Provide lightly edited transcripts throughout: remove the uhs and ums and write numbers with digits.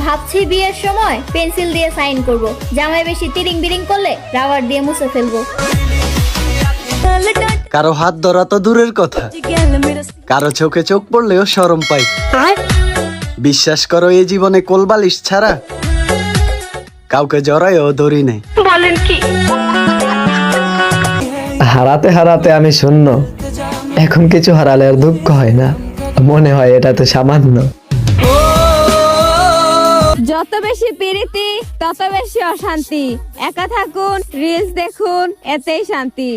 ভাবছি বিয়ের সময় পেন্সিল দিয়ে সাইন করব, জামাই বেশি তিরিং বিরিং করলে রাবার দিয়ে মুছে ফেলবো। কারো হাত ধরা তো দূরের কথা, কারো চোখে চোখ পড়লেও শরম পাই। বিশ্বাস করো, এই জীবনে কোলবালিশ ছাড়া কাউকে জড়ায়ও ধরি নেই। বলেন কি? হারাতে হারাতে আমি শূন্য, এখন কিছু হারালে আর দুঃখ হয় না, মনে হয় এটা তো সামান্য। যত বেশি প্রীতি তত বেশি অশান্তি, একা থাকুন রিলস দেখুন এতেই শান্তি।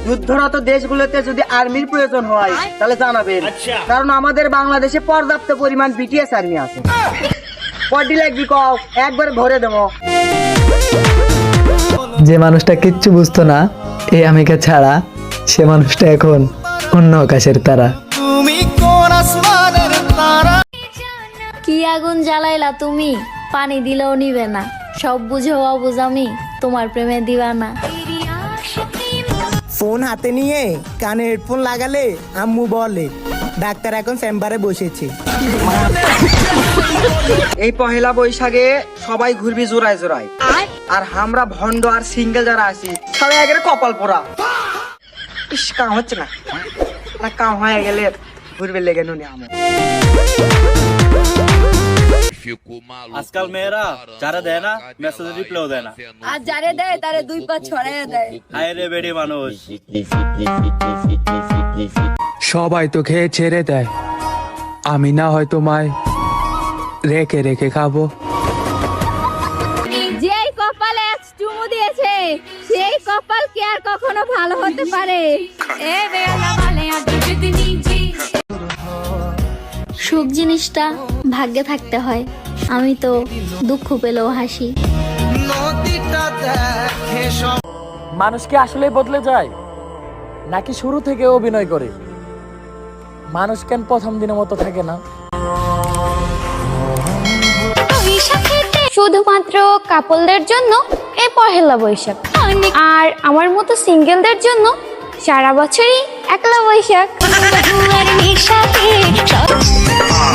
যুদ্ধরত দেশগুলোতে যদি আর্মির প্রয়োজন হয় তাহলে জানাবেন, কারণ আমাদের বাংলাদেশে পর্যাপ্ত পরিমাণ বিটিএস আর্মি আছে। পডি লাগবি কও, একবার ভরে দেবো। যে মানুষটা কিচ্ছু বুঝতো না এই আমিকে ছাড়া, সে মানুষটা এখন অন্য আকাশের তারা। কি আগুন জ্বালাইলা তুমি, পানি দিলেও নিবে না, সব বুঝো অবুঝ আমি তোমার প্রেমে দিওয়ানা। ফোন হাতে নিয়ে কানে হেডফোন লাগালে আম্মু বলে ডাক্তার এখন চেম্বারে বসেছে। এই পহেলা বৈশাখে সবাই ঘুরবি জোড়ায় জোড়ায়, আর আমরা ভন্ড আর সিঙ্গেল যারা আছি সবাই একেবারে কপাল পোড়া। ইস, কাম হচ্ছে না, না কাম হয়ে গেলে ঘুরবে লেগে নুনি আমার। আজকাল মেয়েরা যারা দেয় না মেসেজ রিপ্লাই দেয় না, আর যারে দেয় তারে দুই পা ছড়াইয়া দেয়। হায় রে বেড়ি মানুষ। সবাই তো খেয়ে ছেড়ে দেয়, আমি না হয় তোমায় রেখে রেখে খাবো। যেই কপালে এক চুমু দিয়েছে সেই কপাল কি আর কখনো ভালো হতে পারে? সুখ জিনিসটা ভাগ্যে থাকতে হয়, আমি তো দুঃখ পেলেও হাসি। মানুষ কি আসলে বদলে যায় নাকি শুরু থেকে অভিনয় করে? মানুষ কেন প্রথম দিনের মতো থাকে না? শুধুমাত্র কাপলদের জন্য এই পহেলা বৈশাখ, আর আমার মতো সিঙ্গেলদের জন্য সারা বছরই একলা বৈশাখ।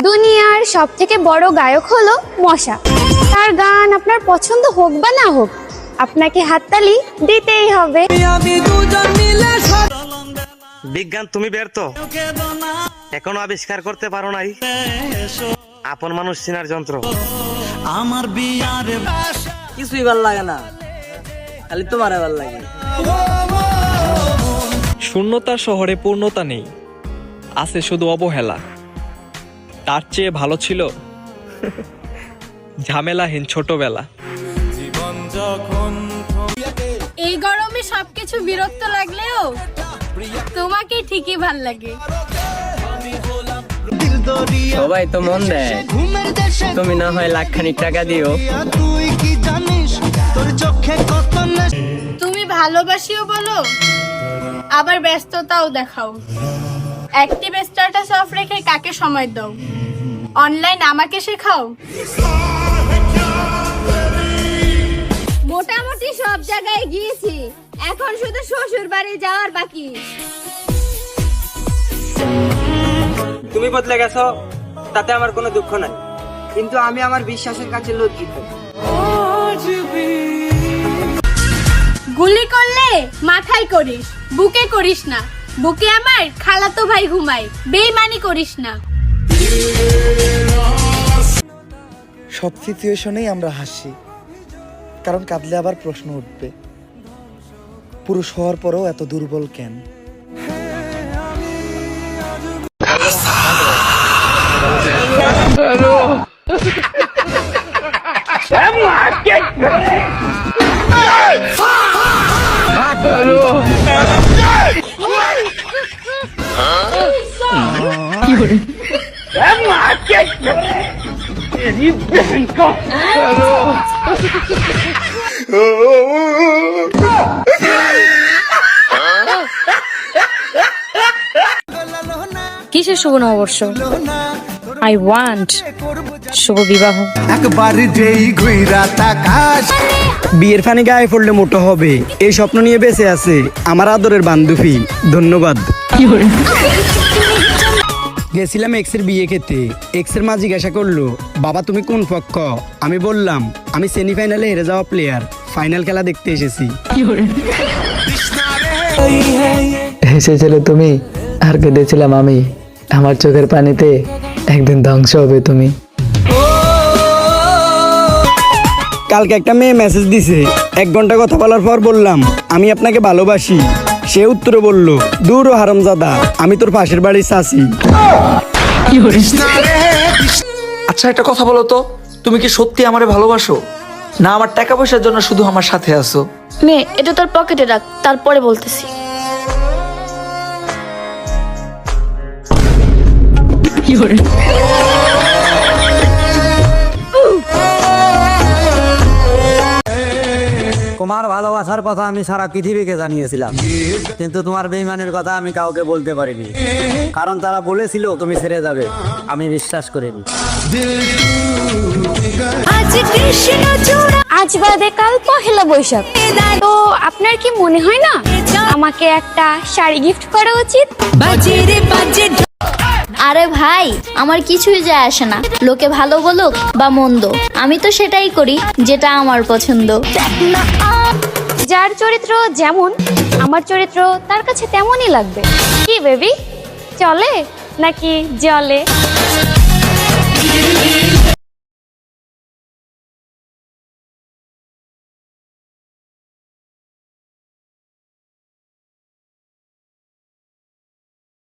দুনিয়ার সব থেকে বড় গায়ক হলো মশা, তার গান আপনার পছন্দ হোক বা না হোক আপনাকে হাততালি দিতেই হবে। বিজ্ঞান তুমি ব্যর্থ, এখনো আবিষ্কার করতে পারো নাই আপন মানুষ চিনার যন্ত্র। আমার বিয়ারে কিছুই ভাল লাগে না, খালি তোমার ভাল লাগে। শূন্যতার শহরে পূর্ণতা নেই, আছে শুধু অবহেলা। তার চেয়ে ভালো ছিল ঝামেলাহীন ছোটবেলা। এই গরমে সবকিছু বিরক্ত লাগলেও তোমাকে ঠিকই ভাল লাগে। সবাই তো মন দেয়, তুমি না হয় লাখখানিক টাকা দিও। তুমি ভালোবাসিও বলো, আবার ব্যস্ততাও দেখাও। অ্যাক্টিভ স্ট্যাটাস অফ রেখে কাকে সময় দাও, অনলাইন আমাকে শেখাও। মোটামুটি সব জায়গায় গিয়েছি, এখন শুধু শ্বশুর বাড়ি যাওয়ার বাকি। তুমি বদলে গেছো তাতে আমার কোনো দুঃখ নাই, কিন্তু আমি আমার বিশ্বাসের কাছে লজ্জিত। গুলি করলে মাথায় করিস, বুকে করিস না। বুকে আমার খালাতো ভাই ঘুমায়, বেইমানি করিস না। সব সিচুয়েশনেই আমরা হাসি, কারণ কাঁদলে আবার প্রশ্ন উঠবে পুরুষ হওয়ার পরেও এত দুর্বল কেন? কিসের শুভ নববর্ষ? আই ওয়ান্ট শুভ বিবাহ। একবার যেই ঘুইরা তাকাস, বিয়ের ফানি গায়ে পড়লে মোটো হবে, এই স্বপ্ন নিয়ে বেঁচে আছে আমার আদরের বান্ধবী। ধন্যবাদ। গেছিলাম এক্সের বিয়ে খেতে। এক্সের মা জিজ্ঞাসা করলো, বাবা তুমি কোন পক্ষ? আমি বললাম আমি সেমিফাইনালে হেরে যাওয়া প্লেয়ার, ফাইনাল খেলা দেখতে এসেছি। হেসেছিলে তুমি আর কেঁদেছিলাম আমি। আমার চোখের পানিতে একদিন ধ্বংস হবে তুমি। কালকে একটা মেয়ে মেসেজ দিছে, 1 ঘন্টা কথা বলার পর বললাম আমি আপনাকে ভালোবাসি। সে উত্তরে বলল, দূর ও হারামজাদা, আমি তোর পাশের বাড়ির চাচি। আচ্ছা একটা কথা বলো তো, তুমি কি সত্যি আমারে ভালোবাসো, না আমার টাকা পয়সার জন্য শুধু আমার সাথে আছো? মেয়ে এটা তোর পকেটে রাখ, তারপরে বলতেছি। তোমার ভালোবাসার কথা আমি সারা পৃথিবীকে জানিয়েছিলাম, কিন্তু তোমার বেঈমানের কথা আমি কাউকে বলতে পারিনি, কারণ তারা বলেছিল তুমি ছেড়ে যাবে। আমি বিশ্বাস করিনি। আজ বাদে কাল পহেলা বৈশাখ, তো আপনার কি মনে হয় না আমাকে একটা শাড়ি গিফট করা উচিত? আরে ভাই, আমার কিছুই যায় আসে না লোকে ভালো বলুক বা মন্দ, আমি তো সেটাই করি যেটা আমার পছন্দ। যার চরিত্র যেমন, আমার চরিত্র তার কাছে তেমনই লাগবে। কি বেবি, চলে নাকি জলে?